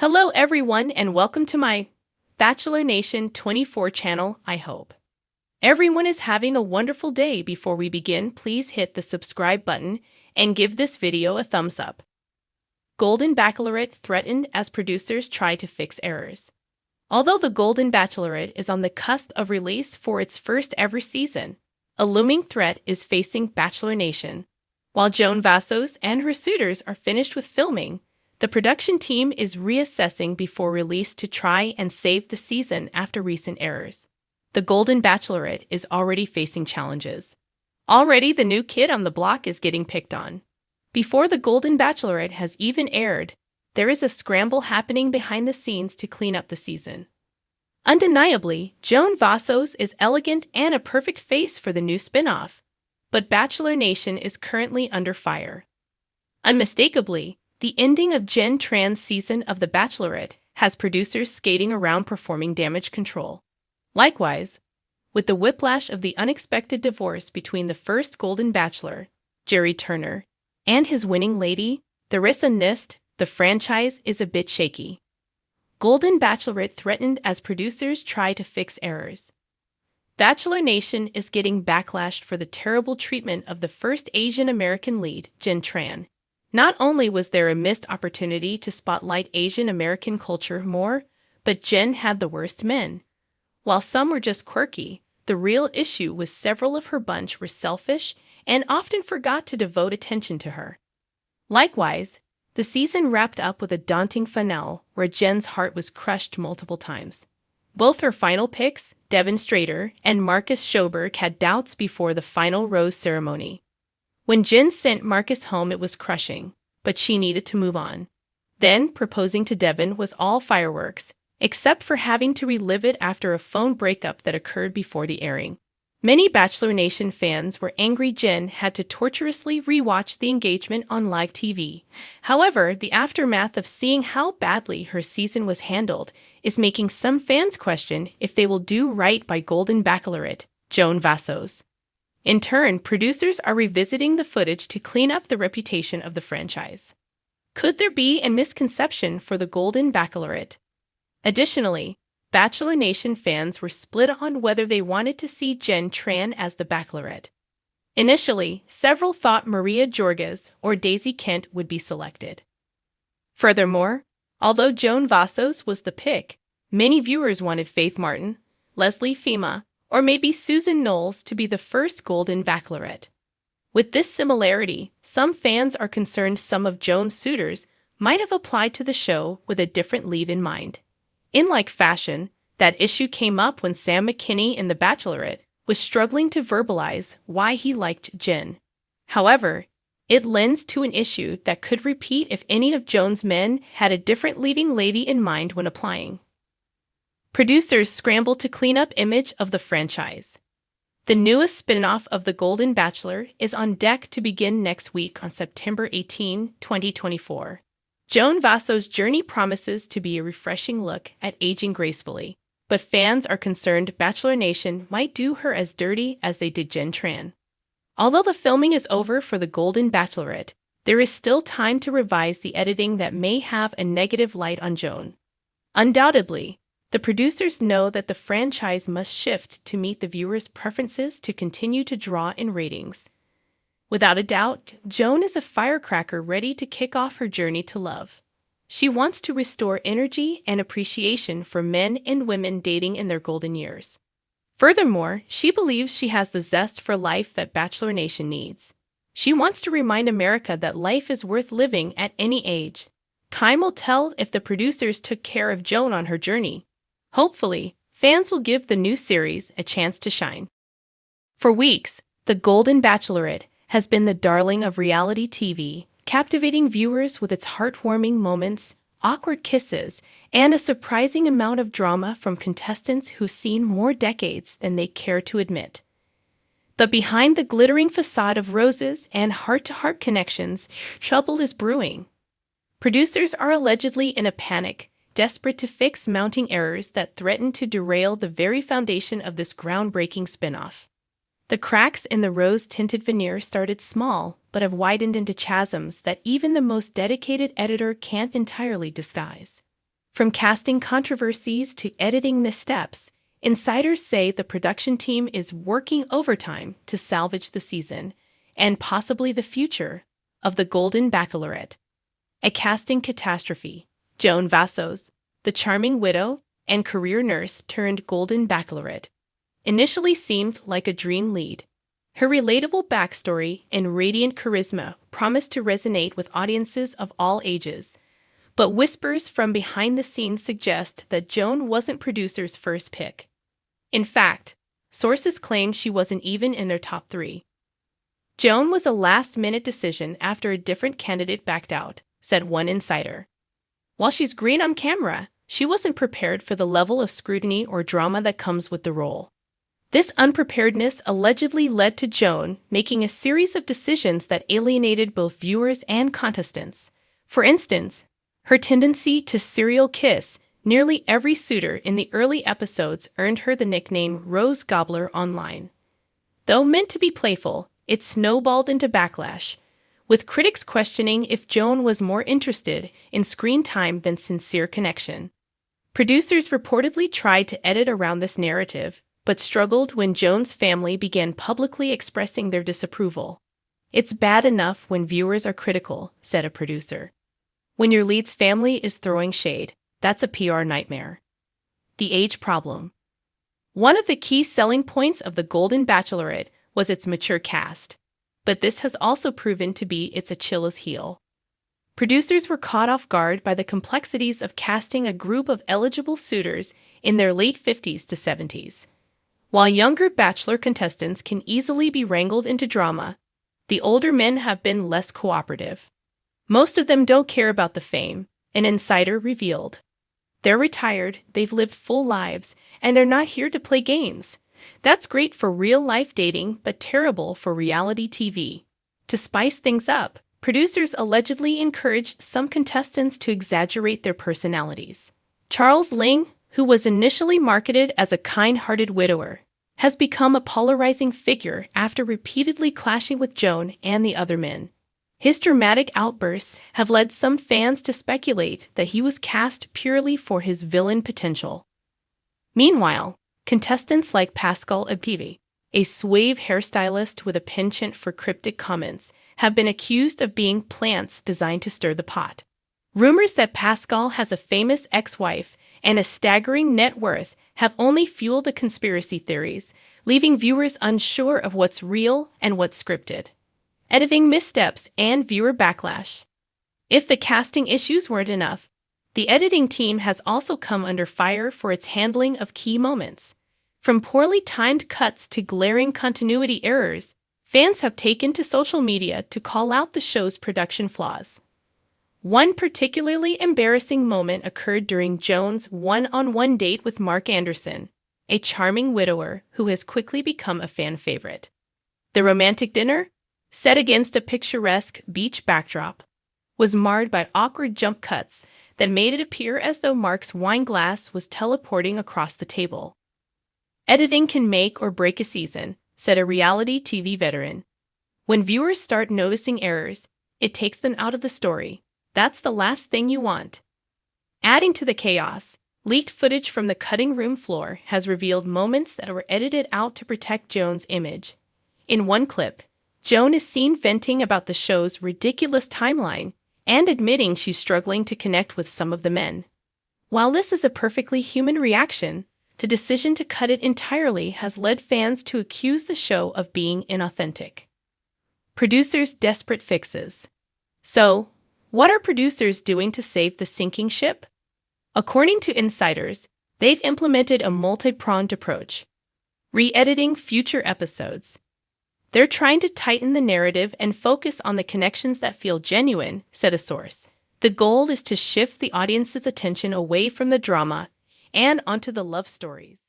Hello everyone and welcome to my Bachelor Nation 24 channel, I hope. Everyone is having a wonderful day. Before we begin, please hit the subscribe button and give this video a thumbs up. Golden Bachelorette threatened as producers try to fix errors. Although the Golden Bachelorette is on the cusp of release for its first ever season, a looming threat is facing Bachelor Nation. While Joan Vassos and her suitors are finished with filming, the production team is reassessing before release to try and save the season after recent errors. The Golden Bachelorette is already facing challenges. Already the new kid on the block is getting picked on. Before the Golden Bachelorette has even aired, there is a scramble happening behind the scenes to clean up the season. Undeniably, Joan Vassos is elegant and a perfect face for the new spin-off, but Bachelor Nation is currently under fire. Unmistakably, the ending of Jen Tran's season of The Bachelorette has producers skating around performing damage control. Likewise, with the whiplash of the unexpected divorce between the first Golden Bachelor, Jerry Turner, and his winning lady, Theresa Nist, the franchise is a bit shaky. Golden Bachelorette threatened as producers try to fix errors. Bachelor Nation is getting backlashed for the terrible treatment of the first Asian American lead, Jen Tran. Not only was there a missed opportunity to spotlight Asian American culture more, but Jen had the worst men. While some were just quirky, the real issue was several of her bunch were selfish and often forgot to devote attention to her. Likewise, the season wrapped up with a daunting finale where Jen's heart was crushed multiple times. Both her final picks, Devin Strader and Marcus Schoberg, had doubts before the final rose ceremony. When Jen sent Marcus home, it was crushing, but she needed to move on. Then, proposing to Devin was all fireworks, except for having to relive it after a phone breakup that occurred before the airing. Many Bachelor Nation fans were angry Jen had to torturously rewatch the engagement on live TV. However, the aftermath of seeing how badly her season was handled is making some fans question if they will do right by Golden Bachelorette, Joan Vassos. In turn, producers are revisiting the footage to clean up the reputation of the franchise. Could there be a misconception for the Golden Bachelorette? Additionally, Bachelor Nation fans were split on whether they wanted to see Jen Tran as the Bachelorette. Initially, several thought Maria Jorges or Daisy Kent would be selected. Furthermore, although Joan Vassos was the pick, many viewers wanted Faith Martin, Leslie Fima, or maybe Susan Knowles to be the first Golden Bachelorette. With this similarity, some fans are concerned some of Joan's suitors might have applied to the show with a different lead in mind. In like fashion, that issue came up when Sam McKinney in The Bachelorette was struggling to verbalize why he liked Jen. However, it lends to an issue that could repeat if any of Joan's men had a different leading lady in mind when applying. Producers scramble to clean up image of the franchise. The newest spin-off of The Golden Bachelor is on deck to begin next week on September 18, 2024. Joan Vassos' journey promises to be a refreshing look at aging gracefully, but fans are concerned Bachelor Nation might do her as dirty as they did Jen Tran. Although the filming is over for The Golden Bachelorette, there is still time to revise the editing that may have a negative light on Joan. Undoubtedly, the producers know that the franchise must shift to meet the viewers' preferences to continue to draw in ratings. Without a doubt, Joan is a firecracker ready to kick off her journey to love. She wants to restore energy and appreciation for men and women dating in their golden years. Furthermore, she believes she has the zest for life that Bachelor Nation needs. She wants to remind America that life is worth living at any age. Time will tell if the producers took care of Joan on her journey. Hopefully, fans will give the new series a chance to shine. For weeks, The Golden Bachelorette has been the darling of reality TV, captivating viewers with its heartwarming moments, awkward kisses, and a surprising amount of drama from contestants who've seen more decades than they care to admit. But behind the glittering facade of roses and heart-to-heart connections, trouble is brewing. Producers are allegedly in a panic, desperate to fix mounting errors that threaten to derail the very foundation of this groundbreaking spin-off. The cracks in the rose-tinted veneer started small, but have widened into chasms that even the most dedicated editor can't entirely disguise. From casting controversies to editing missteps, insiders say the production team is working overtime to salvage the season and possibly the future of the Golden Bachelorette. A casting catastrophe. Joan Vassos, the charming widow and career nurse turned Golden Bachelorette, initially seemed like a dream lead. Her relatable backstory and radiant charisma promised to resonate with audiences of all ages. But whispers from behind the scenes suggest that Joan wasn't producers' first pick. In fact, sources claim she wasn't even in their top 3. Joan was a last-minute decision after a different candidate backed out, said one insider. While she's great on camera, she wasn't prepared for the level of scrutiny or drama that comes with the role. This unpreparedness allegedly led to Joan making a series of decisions that alienated both viewers and contestants. For instance, her tendency to serial kiss nearly every suitor in the early episodes earned her the nickname Rose Gobbler online. Though meant to be playful, it snowballed into backlash, with critics questioning if Joan was more interested in screen time than sincere connection. Producers reportedly tried to edit around this narrative, but struggled when Joan's family began publicly expressing their disapproval. "It's bad enough when viewers are critical," said a producer. "When your lead's family is throwing shade, that's a PR nightmare." The age problem. One of the key selling points of The Golden Bachelorette was its mature cast, but this has also proven to be its Achilles heel. Producers were caught off guard by the complexities of casting a group of eligible suitors in their late 50s to 70s. While younger Bachelor contestants can easily be wrangled into drama, the older men have been less cooperative. Most of them don't care about the fame, an insider revealed. They're retired, they've lived full lives, and they're not here to play games. That's great for real-life dating, but terrible for reality TV. To spice things up, producers allegedly encouraged some contestants to exaggerate their personalities. Charles Ling, who was initially marketed as a kind-hearted widower, has become a polarizing figure after repeatedly clashing with Joan and the other men. His dramatic outbursts have led some fans to speculate that he was cast purely for his villain potential. Meanwhile, contestants like Pascal Apivi, a suave hairstylist with a penchant for cryptic comments, have been accused of being plants designed to stir the pot. Rumors that Pascal has a famous ex-wife and a staggering net worth have only fueled the conspiracy theories, leaving viewers unsure of what's real and what's scripted. Editing missteps and viewer backlash. If the casting issues weren't enough, the editing team has also come under fire for its handling of key moments. From poorly timed cuts to glaring continuity errors, fans have taken to social media to call out the show's production flaws. One particularly embarrassing moment occurred during Joan's one-on-one date with Mark Anderson, a charming widower who has quickly become a fan favorite. The romantic dinner, set against a picturesque beach backdrop, was marred by awkward jump cuts that made it appear as though Mark's wine glass was teleporting across the table. "Editing can make or break a season," said a reality TV veteran. "When viewers start noticing errors, it takes them out of the story. That's the last thing you want." Adding to the chaos, leaked footage from the cutting room floor has revealed moments that were edited out to protect Joan's image. In one clip, Joan is seen venting about the show's ridiculous timeline and admitting she's struggling to connect with some of the men. While this is a perfectly human reaction, the decision to cut it entirely has led fans to accuse the show of being inauthentic. Producers' desperate fixes. So, what are producers doing to save the sinking ship? According to insiders, they've implemented a multi-pronged approach. Re-editing future episodes. They're trying to tighten the narrative and focus on the connections that feel genuine, said a source. The goal is to shift the audience's attention away from the drama and onto the love stories.